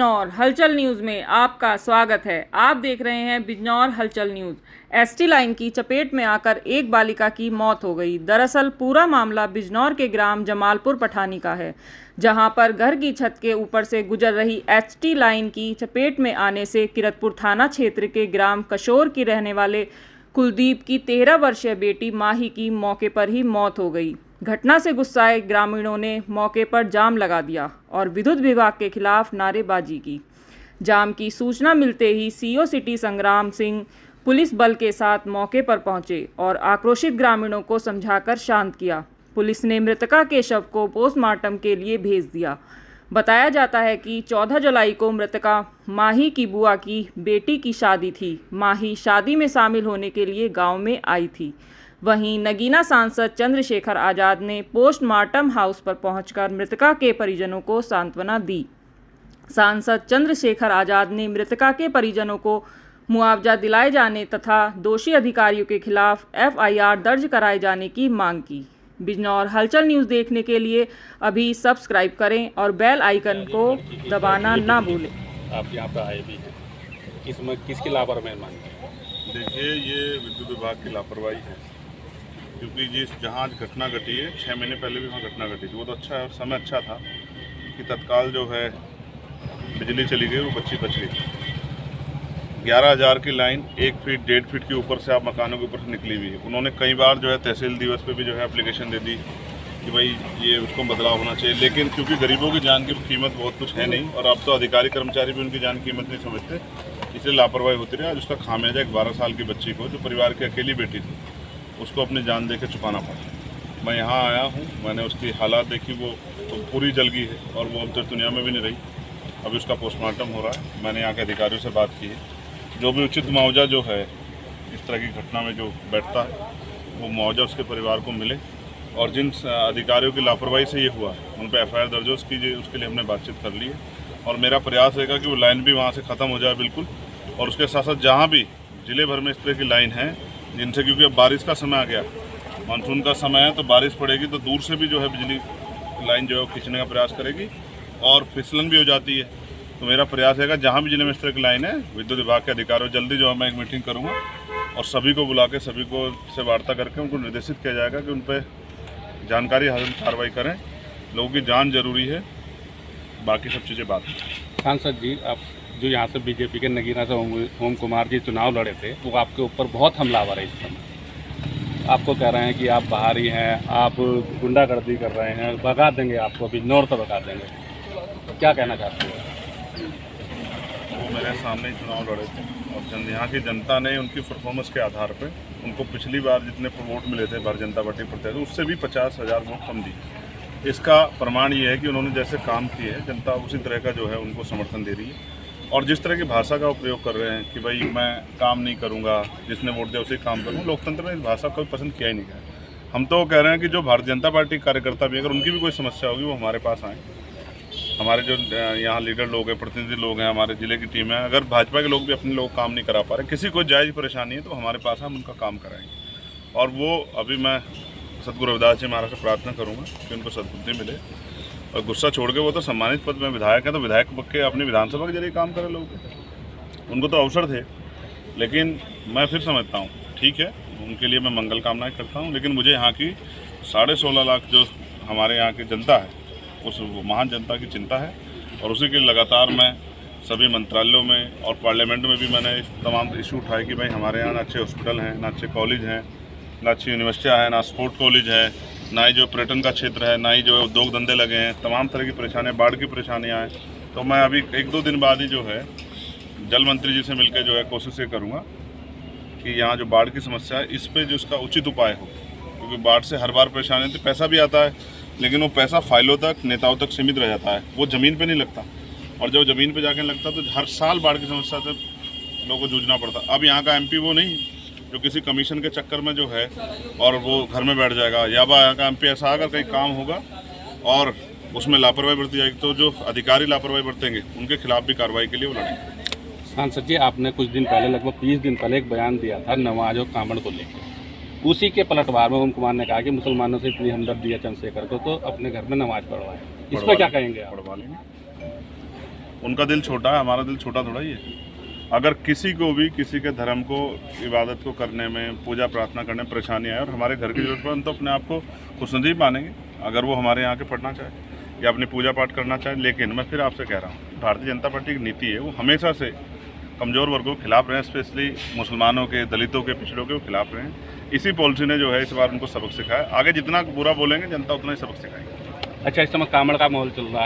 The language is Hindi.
बिजनौर हलचल न्यूज़ में आपका स्वागत है। आप देख रहे हैं बिजनौर हलचल न्यूज़। एसटी लाइन की चपेट में आकर एक बालिका की मौत हो गई। दरअसल पूरा मामला बिजनौर के ग्राम जमालपुर पठानी का है, जहां पर घर की छत के ऊपर से गुजर रही एसटी लाइन की चपेट में आने से किरतपुर थाना क्षेत्र के ग्राम कशोर की रहने वाले कुलदीप की 13 वर्षीय बेटी माही की मौके पर ही मौत हो गई। घटना से गुस्साए ग्रामीणों ने मौके पर जाम लगा दिया और विद्युत विभाग के खिलाफ नारेबाजी की। जाम की सूचना मिलते ही सीओ सिटी संग्राम सिंह पुलिस बल के साथ मौके पर पहुंचे और आक्रोशित ग्रामीणों को समझाकर शांत किया। पुलिस ने मृतका के शव को पोस्टमार्टम के लिए भेज दिया। बताया जाता है कि 14 जुलाई को मृतका माही की बुआ की बेटी की शादी थी। माही शादी में शामिल होने के लिए गांव में आई थी। वहीं नगीना सांसद चंद्रशेखर आज़ाद ने पोस्टमार्टम हाउस पर पहुंचकर मृतका के परिजनों को सांत्वना दी। सांसद चंद्रशेखर आज़ाद ने मृतका के परिजनों को मुआवजा दिलाए जाने तथा दोषी अधिकारियों के खिलाफ FIR दर्ज कराए जाने की मांग की। बिजनौर हलचल न्यूज़ देखने के लिए अभी सब्सक्राइब करें और बेल आइकन को दबाना ना भूलें। आप यहाँ पर आए भी हैं, किसकी लापरवाही मानते हैं? देखिए, ये विद्युत विभाग की लापरवाही है, क्योंकि जहाँ आज घटना घटी है 6 महीने पहले भी वहाँ घटना घटी थी। वो तो अच्छा समय अच्छा था कि तत्काल जो है बिजली चली गई, वो बच्ची बच गई। 11,000 की लाइन 1 फीट 1.5 फीट के ऊपर से आप मकानों के ऊपर से निकली हुई है। उन्होंने कई बार जो है तहसील दिवस पे भी जो है एप्लीकेशन दे दी कि भाई ये उसको बदलाव होना चाहिए, लेकिन क्योंकि गरीबों की जान की कीमत बहुत कुछ है नहीं और अब तो अधिकारी कर्मचारी भी उनकी जान की कीमत नहीं समझते, इसलिए लापरवाही होती रही। आज उसका खामियाजा एक 12 साल की बच्ची को, जो परिवार की अकेली बेटी थी, उसको अपनी जान दे के चुकाना पड़ा। मैं यहाँ आया हूँ, मैंने उसकी हालात देखी, वो तो पूरी जल गई है और वो अब तक दुनिया में भी नहीं रही। अभी उसका पोस्टमार्टम हो रहा है। मैंने यहाँ के अधिकारियों से बात की है, जो भी उचित मुआवजा जो है इस तरह की घटना में जो बैठता है वो मुआवजा उसके परिवार को मिले, और जिन अधिकारियों की लापरवाही से ये हुआ है उन पर FIR दर्ज हो, उसके लिए हमने बातचीत कर ली है। और मेरा प्रयास रहेगा कि वो लाइन भी वहाँ से ख़त्म हो जाए बिल्कुल, और उसके साथ साथ जहाँ भी ज़िले भर में इस तरह की लाइन है जिनसे, क्योंकि अब बारिश का समय आ गया, मानसून का समय है, तो बारिश पड़ेगी तो दूर से भी जो है बिजली लाइन जो है वो खींचने का प्रयास करेगी और फिसलन भी हो जाती है। तो मेरा प्रयास रहेगा जहाँ भी जिले में इस तरह की लाइन है, विद्युत विभाग के अधिकारियों जल्दी जो है मैं एक मीटिंग करूँगा और सभी को बुला के सभी को से वार्ता करके उनको निर्देशित किया जाएगा कि उन पर जानकारी हासिल कार्रवाई करें। लोगों की जान जरूरी है, बाकी सब चीज़ें बात है। सांसद जी, आप जो यहाँ से बीजेपी के नगीना से ओम कुमार जी चुनाव लड़े थे, वो आपके ऊपर बहुत हमलावर है। इस समय आपको कह रहे हैं कि आप बाहरी हैं, आप गुंडागर्दी कर रहे हैं, भगा देंगे आपको, बिजनौर तो भगा देंगे। क्या कहना चाहते हैं? वो मेरे सामने ही चुनाव लड़े थे और यहाँ की जनता ने उनकी परफॉर्मेंस के आधार पर उनको पिछली बार जितने वोट मिले थे भारतीय जनता पार्टी प्रत्याशी, उससे भी 50,000 वोट कम दिए। इसका प्रमाण ये है कि उन्होंने जैसे काम किए हैं, जनता उसी तरह का जो है उनको समर्थन दे रही है। और जिस तरह की भाषा का उपयोग कर रहे हैं कि भाई मैं काम नहीं करूंगा, जिसने वोट दिया उसे काम करूंगा, लोकतंत्र में इस भाषा को पसंद किया ही नहीं गया। हम तो कह रहे हैं कि जो भारतीय जनता पार्टी कार्यकर्ता भी, अगर उनकी भी कोई समस्या होगी वो हमारे पास आएँ। हमारे जो यहाँ लीडर लोग हैं, प्रतिनिधि लोग हैं, हमारे ज़िले की टीम है, अगर भाजपा के लोग भी अपने लोग काम नहीं करा पा रहे, किसी को जायज़ परेशानी है तो हमारे पास हम उनका काम कराएंगे। और वो अभी मैं सदगुरु रविदास जी महाराज से प्रार्थना करूँगा कि उनको सद्बुद्धि मिले और गुस्सा छोड़ के, वो तो सम्मानित पद में विधायक हैं, तो विधायक के अपनी विधानसभा के जरिए काम करें लोग, उनको तो अवसर थे। लेकिन मैं फिर समझता हूँ, ठीक है, उनके लिए मैं मंगल कामनाएँ करता हूँ, लेकिन मुझे यहाँ की 16.5 लाख जो हमारे यहाँ की जनता है, उस महान जनता की चिंता है। और उसी के लगातार मैं सभी मंत्रालयों में और पार्लियामेंट में भी मैंने तमाम इशू उठाए कि भाई हमारे यहाँ ना अच्छे हॉस्पिटल हैं, ना अच्छे कॉलेज हैं, ना अच्छी यूनिवर्सिटियाँ हैं, ना स्पोर्ट कॉलेज है, ना ही जो पर्यटन का क्षेत्र है, ना ही जो उद्योग धंधे लगे हैं, तमाम तरह की परेशानियाँ, बाढ़ की परेशानियाँ हैं। तो मैं अभी 1-2 दिन बाद ही जो है जल मंत्री जी से मिलकर जो है कोशिश ये करूँगा कि यहाँ जो बाढ़ की समस्या है इस पर जो इसका उचित उपाय हो, क्योंकि बाढ़ से हर बार परेशानी होती है। पैसा भी आता है, लेकिन वो पैसा फाइलों तक, नेताओं तक सीमित रह जाता है, वो ज़मीन पे नहीं लगता। और जब ज़मीन पे जाके लगता तो हर साल बाढ़ की समस्या से लोगों को जूझना पड़ता। अब यहाँ का MP वो नहीं जो किसी कमीशन के चक्कर में जो है और वो घर में बैठ जाएगा, या यहाँ का MP ऐसा अगर कहीं काम होगा और उसमें लापरवाही बरती जाएगी तो जो अधिकारी लापरवाही बरतेंगे उनके खिलाफ भी कार्रवाई के लिए वो लड़ेंगे। सांसद जी, आपने कुछ दिन पहले, लगभग 20 दिन पहले एक बयान दिया था नमाज और कांवड़ को लेकर। उसी के पलटवार में ओम कुमार ने कहा कि मुसलमानों से इतनी हमदर्दी है चंद्रशेखर को, तो अपने घर में नमाज पढ़वाएं। इस पर क्या कहेंगे आप? पढ़वा लेंगे। उनका दिल छोटा है, हमारा दिल छोटा थोड़ा ही है। अगर किसी को भी किसी के धर्म को, इबादत को करने में, पूजा प्रार्थना करने में परेशानी आए और हमारे घर की जरूरत पड़े तो अपने आप को खुशनसीब मानेंगे अगर वो हमारे यहाँ के पढ़ना चाहे या अपनी पूजा पाठ करना चाहे। लेकिन मैं फिर आपसे कह रहा हूँ, भारतीय जनता पार्टी की नीति है वो हमेशा से कमज़ोर वर्गों के खिलाफ रहे हैं, स्पेशली मुसलमानों के, दलितों के, पिछड़ों के खिलाफ रहे हैं। इसी पॉलिसी ने जो है इस बार उनको सबक सिखाया। आगे जितना बुरा बोलेंगे जनता उतना ही सबक सिखाएगी। अच्छा, इस समय कांवड़ का माहौल चल रहा